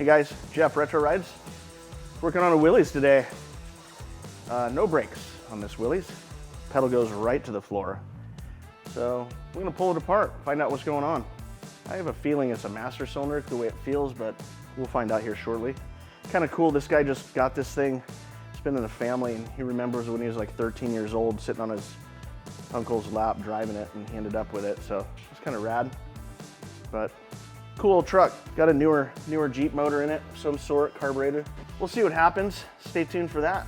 Hey guys, Jeff, Retro Rides. Working on a Willys today. No brakes on this Willys. Pedal goes right to the floor. So we're gonna pull it apart, find out what's going on. I have a feeling it's a master cylinder the way it feels, but we'll find out here shortly. Kind of cool, this guy just got this thing. It's been in the family, and he remembers when he was like 13 years old, sitting on his uncle's lap driving it, and he ended up with it. So it's kind of rad, but cool old truck. Got a newer Jeep motor in it, of some sort, carburetor. We'll see what happens. Stay tuned for that.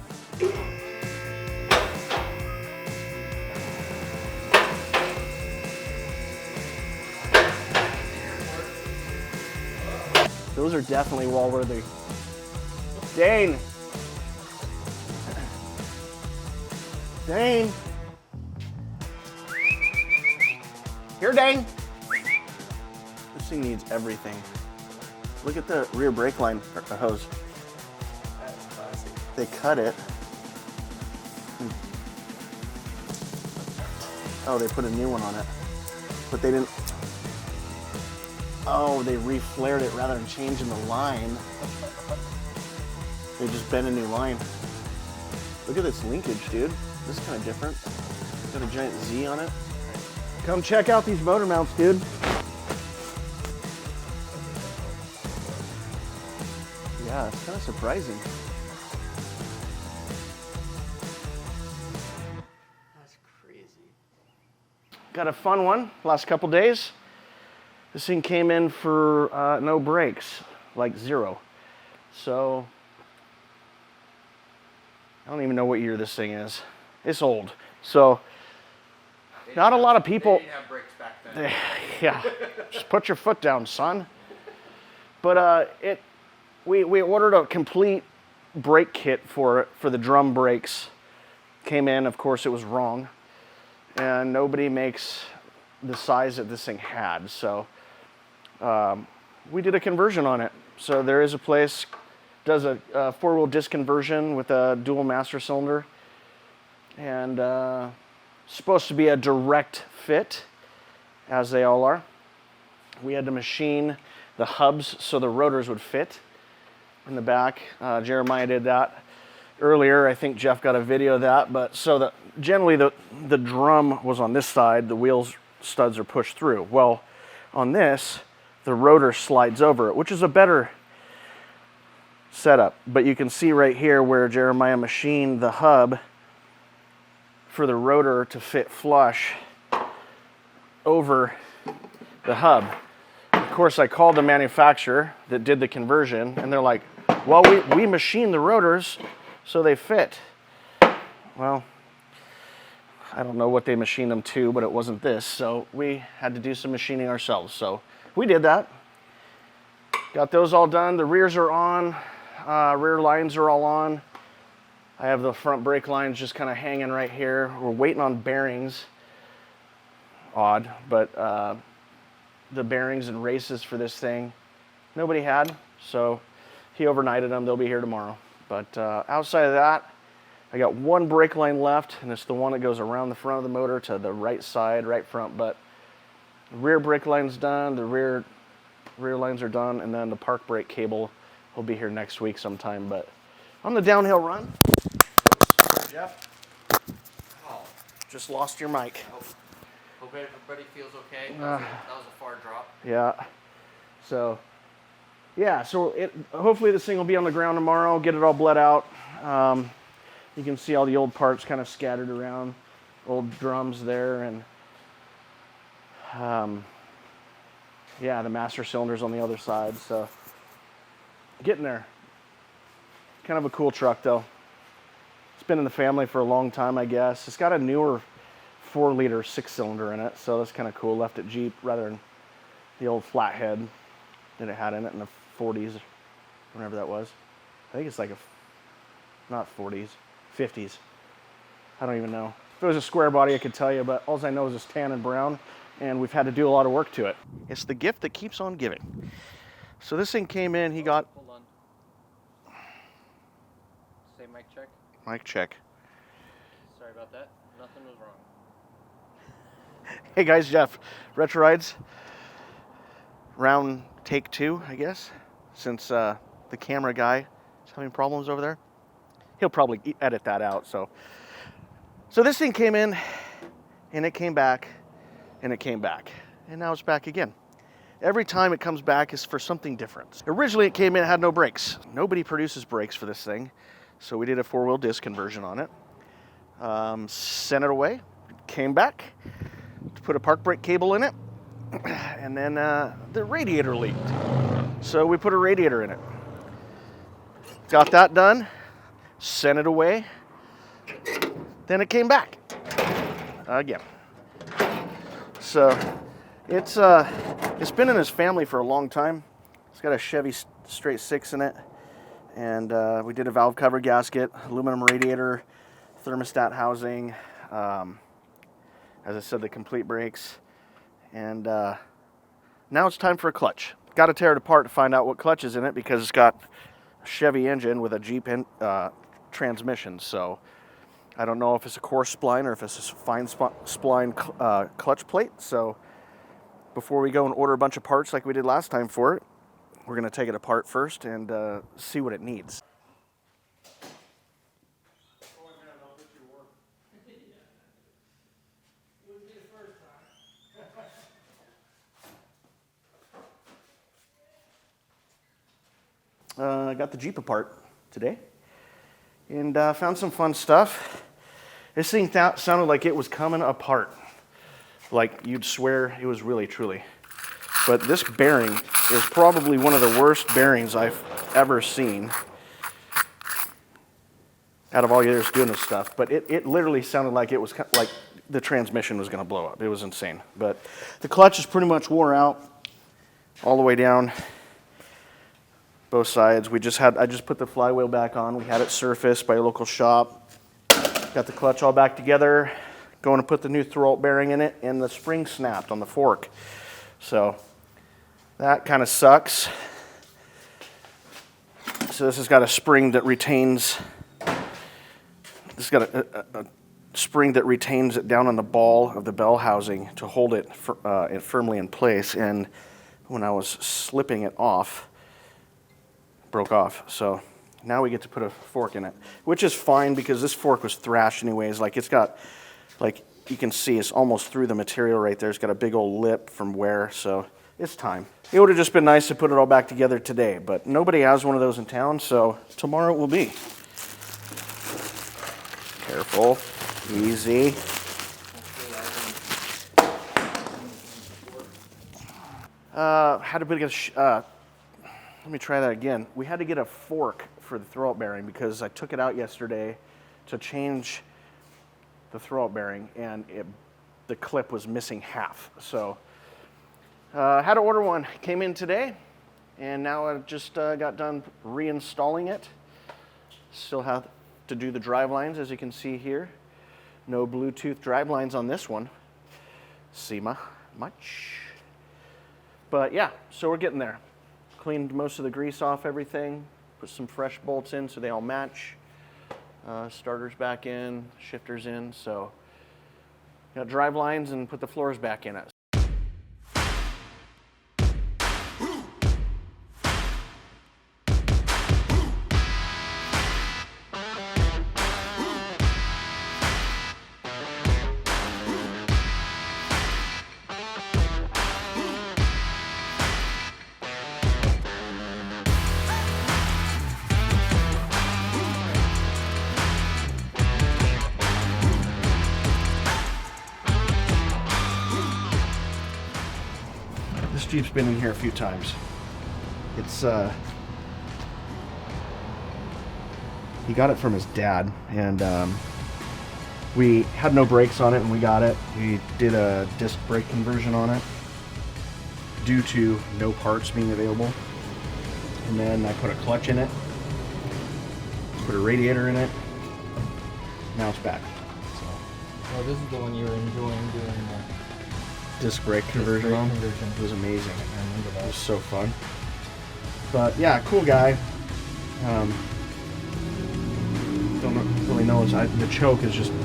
Those are definitely wall-worthy. Dane! Dane! Here, Dane! This thing needs everything. Look at the rear brake line hose. They cut it. Oh, they put a new one on it. But they didn't. Oh, they reflared it rather than changing the line. They just bent a new line. Look at this linkage, dude. This is kind of different. Got a giant Z on it. Come check out these motor mounts, dude. Yeah, it's kind of surprising. That's crazy. Got a fun one last couple days. This thing came in for no brakes, like 0. So I don't even know what year this thing is. It's old. So not a lot of people. They didn't have brakes back then. Yeah, just put your foot down, son. But we ordered a complete brake kit for it, for the drum brakes. Came in, of course, it was wrong, and nobody makes the size that this thing had. So we did a conversion on it. So there is a place does a 4-wheel disc conversion with a dual master cylinder, and supposed to be a direct fit, as they all are. We had to machine the hubs so the rotors would fit in the back. Jeremiah did that earlier. I think Jeff got a video of that. But so that generally the drum was on this side, the wheels studs are pushed through. Well, on this, the rotor slides over it, which is a better setup. But you can see right here where Jeremiah machined the hub for the rotor to fit flush over the hub. Of course, I called the manufacturer that did the conversion, and they're like, well, we machined the rotors so they fit. Well, I don't know what they machined them to, but it wasn't this, so we had to do some machining ourselves. So we did that. Got those all done. The rears are on. Rear lines are all on. I have the front brake lines just kind of hanging right here. We're waiting on bearings. Odd, but the bearings and races for this thing, nobody had, so he overnighted them. They'll be here tomorrow. But outside of that, I got one brake line left, and it's the one that goes around the front of the motor to the right side, right front. But the rear brake line's done, the rear lines are done, and then the park brake cable will be here next week sometime. But on the downhill run, Jeff, Oh, just lost your mic. hope everybody feels okay. That was a far drop. Yeah. So, yeah. So hopefully this thing will be on the ground tomorrow. Get it all bled out. You can see all the old parts kind of scattered around, old drums there, and yeah, the master cylinder's on the other side. So, getting there. Kind of a cool truck though. It's been in the family for a long time, I guess. It's got a newer 4-liter 6-cylinder in it, so that's kind of cool. Left at Jeep rather than the old flathead that it had in it in the 40s, whenever that was. I think it's like not 40s, 50s. I don't even know. If it was a square body, I could tell you, but all I know is it's tan and brown, and we've had to do a lot of work to it. It's the gift that keeps on giving. So this thing came in, he got... Hold on. Say mic check. Mic check. Sorry about that. Nothing was wrong. Hey guys, Jeff, Retro Rides. Round take 2, I guess. since the camera guy is having problems over there. He'll probably edit that out. So this thing came in, and it came back, and it came back, and now it's back again. Every time it comes back is for something different. Originally it came in, it had no brakes. Nobody produces brakes for this thing, so we did a 4-wheel disc conversion on it. Sent it away, came back, put a park brake cable in it, and then the radiator leaked. So we put a radiator in it. Got that done, sent it away, then it came back again. So it's been in his family for a long time. It's got a Chevy straight 6 in it, and we did a valve cover gasket, aluminum radiator, thermostat housing, as I said, the complete brakes, and now it's time for a clutch. Got to tear it apart to find out what clutch is in it because it's got a Chevy engine with a Jeep transmission, so I don't know if it's a coarse spline or if it's a fine spline clutch plate. So before we go and order a bunch of parts like we did last time for it, we're going to take it apart first and see what it needs. I got the Jeep apart today and found some fun stuff. This thing sounded like it was coming apart. Like you'd swear it was really, truly. But this bearing is probably one of the worst bearings I've ever seen out of all the others doing this stuff. But it literally sounded like it was like the transmission was going to blow up. It was insane. But the clutch is pretty much wore out all the way down both sides. I just put the flywheel back on. We had it surfaced by a local shop. Got the clutch all back together. Going to put the new throwout bearing in it, and the spring snapped on the fork. So that kind of sucks. So this has got a spring that retains. This has got a spring that retains it down on the ball of the bell housing to hold it firmly in place. And when I was slipping it off, it broke off. So now we get to put a fork in it, which is fine because this fork was thrashed anyways. Like it's got, like you can see, it's almost through the material right there. It's got a big old lip from wear, so it's time. It would have just been nice to put it all back together today, but nobody has one of those in town, so tomorrow it will be. Careful, easy. Had to get let me try that again. We had to get a fork for the throwout bearing because I took it out yesterday to change the throwout bearing, and the clip was missing half. So had to order one. Came in today, and now I just got done reinstalling it. Still have to do the drive lines, as you can see here. No Bluetooth drive lines on this one. SEMA much. But yeah, so we're getting there. Cleaned most of the grease off everything. Put some fresh bolts in so they all match. Starters back in, shifters in, so got drive lines and put the floors back in it. This Jeep's been in here a few times. It's he got it from his dad, and we had no brakes on it when we got it. We did a disc brake conversion on it due to no parts being available, and then I put a clutch in it, put a radiator in it. Now it's back. So. Oh, this is the one you were enjoying doing. Disc brake conversion on. It was amazing. I remember that. It was so fun. But yeah, cool guy. Don't really know. The choke is just. So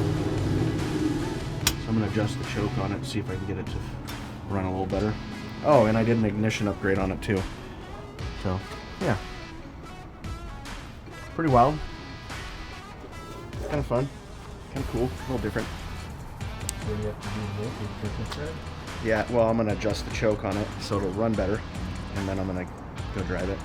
I'm gonna adjust the choke on it, see if I can get it to run a little better. Oh, and I did an ignition upgrade on it too. So Yeah. Pretty wild. Kind of fun. Kind of cool. A little different. So you have to do this with Christmas thread? Yeah, well, I'm going to adjust the choke on it so it'll run better. And then I'm going to go drive it.